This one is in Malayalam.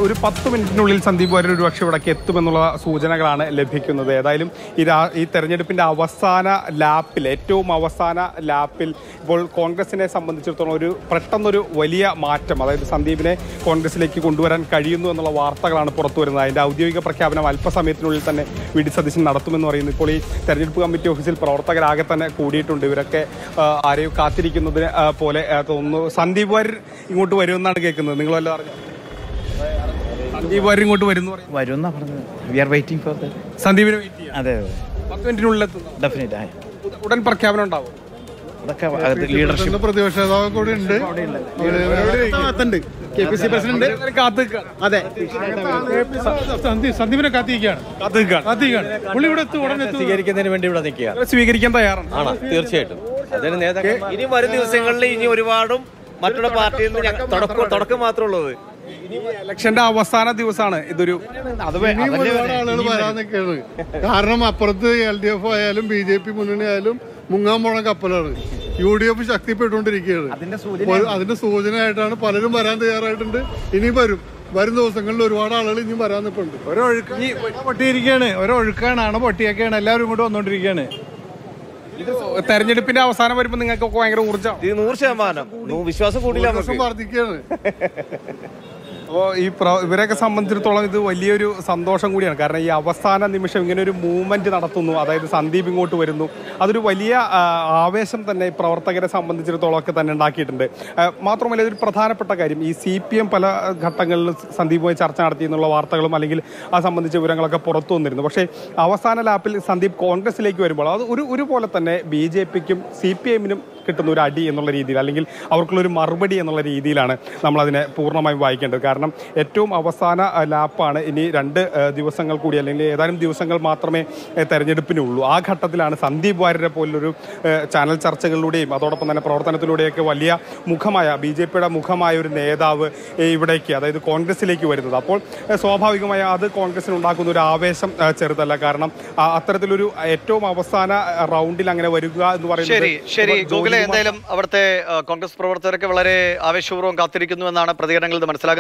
ഒരു 10 മിനിറ്റിനുള്ളിൽ സന്ദീപ് വാര്യർ ഒരു പക്ഷേ ഇവിടേക്ക് എത്തുമെന്നുള്ള സൂചനകളാണ് ലഭിക്കുന്നത്. ഏതായാലും ഈ തെരഞ്ഞെടുപ്പിൻ്റെ അവസാന ലാപ്പിൽ, ഏറ്റവും അവസാന ലാപ്പിൽ ഇപ്പോൾ കോൺഗ്രസിനെ സംബന്ധിച്ചിടത്തോളം പെട്ടെന്നൊരു വലിയ മാറ്റം, അതായത് സന്ദീപിനെ കോൺഗ്രസിലേക്ക് കൊണ്ടുവരാൻ കഴിയുന്നു എന്നുള്ള വാർത്തകളാണ് പുറത്തു വരുന്നത്. അതിൻ്റെ ഔദ്യോഗിക പ്രഖ്യാപനം അല്പസമയത്തിനുള്ളിൽ തന്നെ വി ഡി സതീശൻ നടത്തുമെന്ന് പറയുന്നു. ഇപ്പോൾ ഈ തെരഞ്ഞെടുപ്പ് കമ്മിറ്റി ഓഫീസിൽ പ്രവർത്തകരാകെ തന്നെ കൂടിയിട്ടുണ്ട്. ഇവരൊക്കെ ആരെയും കാത്തിരിക്കുന്നതിന് പോലെ തോന്നുന്നു. സന്ദീപ് വാര്യർ ഇങ്ങോട്ട് വരുമെന്നാണ് കേൾക്കുന്നത്. നിങ്ങൾ വല്ലതും അറിഞ്ഞോ? സന്ദീപ് വാര്യർ ഇങ്ങോട്ട് വരുമെന്ന് പറഞ്ഞത് സന്ദീപിനെ വെയിറ്റ് ചെയ്യാം. അതെ, 10 മിനിറ്റിനുള്ളിൽ ഉടൻ പ്രഖ്യാപനം ഉണ്ടാവും. പ്രതിപക്ഷ നേതാവ് കൂടി ഉണ്ട്, KPC പ്രസിഡന്റ് അതെ, സന്ദീപിനെ കാത്തിരിക്കുകയാണ്. പുള്ളി ഇവിടെ സ്വീകരിക്കുന്നതിന് വേണ്ടി ഇവിടെ നിൽക്കുക, സ്വീകരിക്കാൻ തയ്യാറാണ്. തീർച്ചയായിട്ടും. അതിന് നേതാക്കൾ ഇനി വരും ദിവസങ്ങളിൽ ഇനി ഒരുപാടും മറ്റുള്ള പാർട്ടിയിൽ നിന്ന് തുടക്കം മാത്രമേ ഉള്ളത്. ഇലക്ഷന്റെ അവസാന ദിവസമാണ് ഇതൊരു. ഒരുപാട് ആളുകൾ വരാൻ നിൽക്കുകയാണ്. കാരണം അപ്പുറത്ത് LDF ആയാലും BJP മുന്നണി ആയാലും മുങ്ങാൻ പോണ കപ്പലാണ്. UDF ശക്തിപ്പെട്ടുകൊണ്ടിരിക്കുകയാണ്. അതിന്റെ സൂചനയായിട്ടാണ് പലരും വരാൻ തയ്യാറായിട്ടുണ്ട്. ഇനി വരും ദിവസങ്ങളിൽ ഒരുപാട് ആളുകൾ ഇനിയും വരാൻ നിൽപ്പുണ്ട്. ഒരൊഴുക്കാണ്, പൊട്ടിയൊക്കെയാണ്, എല്ലാവരും ഇങ്ങോട്ട് വന്നുകൊണ്ടിരിക്കുകയാണ്. തെരഞ്ഞെടുപ്പിന്റെ അവസാനം വരുമ്പോൾ നിങ്ങൾക്കൊക്കെ ഭയങ്കര ഊർജ്ജം, 100% വിശ്വാസം കൂടില്ല, വർദ്ധിക്കുകയാണ്. അപ്പോൾ ഇവരെയൊക്കെ സംബന്ധിച്ചിടത്തോളം ഇത് വലിയൊരു സന്തോഷം കൂടിയാണ്. കാരണം ഈ അവസാന നിമിഷം ഇങ്ങനെ ഒരു മൂവ്മെന്റ് നടത്തുന്നു, അതായത് സന്ദീപ് ഇങ്ങോട്ട് വരുന്നു, അതൊരു വലിയ ആവേശം തന്നെ പ്രവർത്തകരെ സംബന്ധിച്ചിടത്തോളം ഒക്കെ തന്നെ ഉണ്ടാക്കിയിട്ടുണ്ട്. മാത്രമല്ല ഇതൊരു പ്രധാനപ്പെട്ട കാര്യം, ഈ CPM പല ഘട്ടങ്ങളിലും സന്ദീപുമായി ചർച്ച നടത്തി എന്നുള്ള വാർത്തകളും അല്ലെങ്കിൽ അത് സംബന്ധിച്ച വിവരങ്ങളൊക്കെ പുറത്തു വന്നിരുന്നു. പക്ഷേ അവസാന ലാപ്പിൽ സന്ദീപ് കോൺഗ്രസിലേക്ക് വരുമ്പോൾ അത് ഒരുപോലെ തന്നെ BJPക്കും CPMനും കിട്ടുന്ന ഒരു അടി എന്നുള്ള രീതിയിൽ, അല്ലെങ്കിൽ അവർക്കുള്ളൊരു മറുപടി എന്നുള്ള രീതിയിലാണ് നമ്മളതിനെ പൂർണ്ണമായും വായിക്കേണ്ടത്. കാരണം ഏറ്റവും അവസാന ലാപ്പാണ്. ഇനി 2 ദിവസങ്ങൾ കൂടി, അല്ലെങ്കിൽ ഏതാനും ദിവസങ്ങൾ മാത്രമേ തെരഞ്ഞെടുപ്പിനുള്ളൂ. ആ ഘട്ടത്തിലാണ് സന്ദീപ് വാര്യരെ പോലൊരു ചാനൽ ചർച്ചകളിലൂടെയും അതോടൊപ്പം തന്നെ പ്രവർത്തനത്തിലൂടെയൊക്കെ വലിയ മുഖമായ BJPയുടെ മുഖമായ ഒരു നേതാവ് ഇവിടേക്ക്, അതായത് കോൺഗ്രസിലേക്ക് വരുന്നത്. അപ്പോൾ സ്വാഭാവികമായ അത് കോൺഗ്രസിന് ഉണ്ടാക്കുന്ന ഒരു ആവേശം ചെറുതല്ല. കാരണം അത്തരത്തിലൊരു ഏറ്റവും അവസാന റൗണ്ടിൽ അങ്ങനെ വരിക എന്ന് പറയുന്നത്. എന്തായാലും അവിടുത്തെ കോൺഗ്രസ് പ്രവർത്തകരൊക്കെ വളരെ ആവേശപൂർവ്വം കാത്തിരിക്കുന്നു എന്നാണ് പ്രതികരണങ്ങളിൽ മനസ്സിലാകുന്നത്.